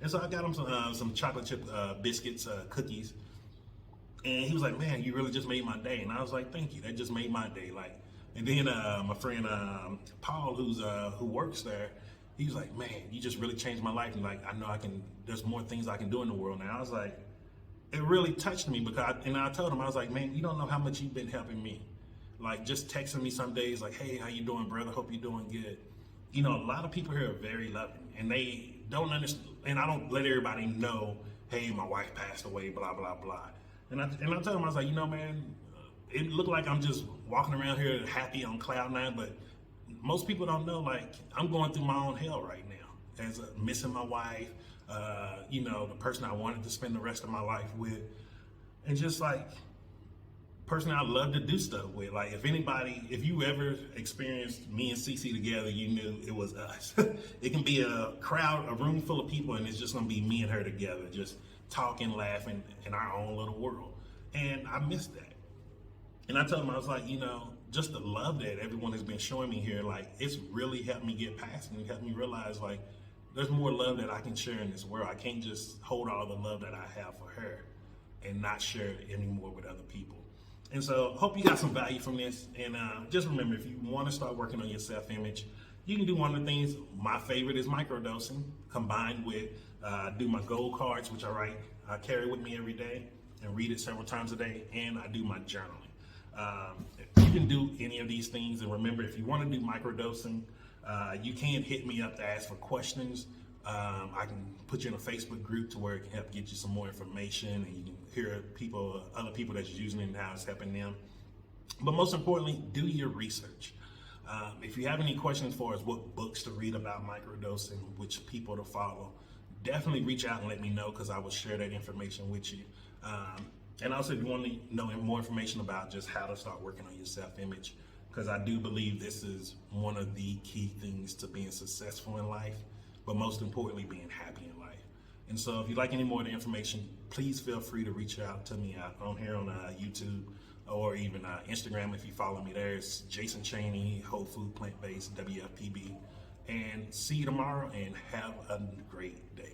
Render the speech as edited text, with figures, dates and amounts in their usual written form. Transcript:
And so I got him some chocolate chip biscuits, cookies, and he was like, "Man, you really just made my day." And I was like, "Thank you. That just made my day." Like, and then my friend Paul, who works there, he was like, "Man, you just really changed my life." And like, I know I can. There's more things I can do in the world now. I was like, it really touched me because, and I told him, I was like, "Man, you don't know how much you've been helping me." Like, just texting me some days, like, "Hey, how you doing, brother? Hope you're doing good." You know, a lot of people here are very loving, and they don't understand. And I don't let everybody know, "Hey, my wife passed away," blah blah blah. And I told him, I was like, man, it looked like I'm just walking around here happy on cloud nine, but most people don't know, like, I'm going through my own hell right now, as missing my wife, the person I wanted to spend the rest of my life with, and just like person I love to do stuff with. Like, if you ever experienced me and Cece together, you knew it was us. It can be a room full of people, and it's just gonna be me and her together, just talking, laughing in our own little world. And I missed that. And I told him, I was like, just the love that everyone has been showing me here, like, it's really helped me get past it and helped me realize, like, there's more love that I can share in this world. I can't just hold all the love that I have for her and not share it anymore with other people. And so, hope you got some value from this. And just remember, if you want to start working on your self-image, you can do one of the things. My favorite is microdosing, combined with do my gold cards, which I carry with me every day and read it several times a day, and I do my journaling. You can do any of these things, and remember, if you want to do microdosing, you can hit me up to ask for questions. I can put you in a Facebook group to where it can help get you some more information, and you can hear other people that's using it and how it's helping them. But most importantly, do your research. If you have any questions for us, what books to read about microdosing, which people to follow, definitely reach out and let me know, because I will share that information with you. And also, if you want to know more information about just how to start working on your self-image, because I do believe this is one of the key things to being successful in life, but most importantly, being happy in life. And so if you'd like any more of the information, please feel free to reach out to me on here on YouTube, or even Instagram. If you follow me there, it's Jason Chaney, Whole Food Plant Based, WFPB. And see you tomorrow, and have a great day.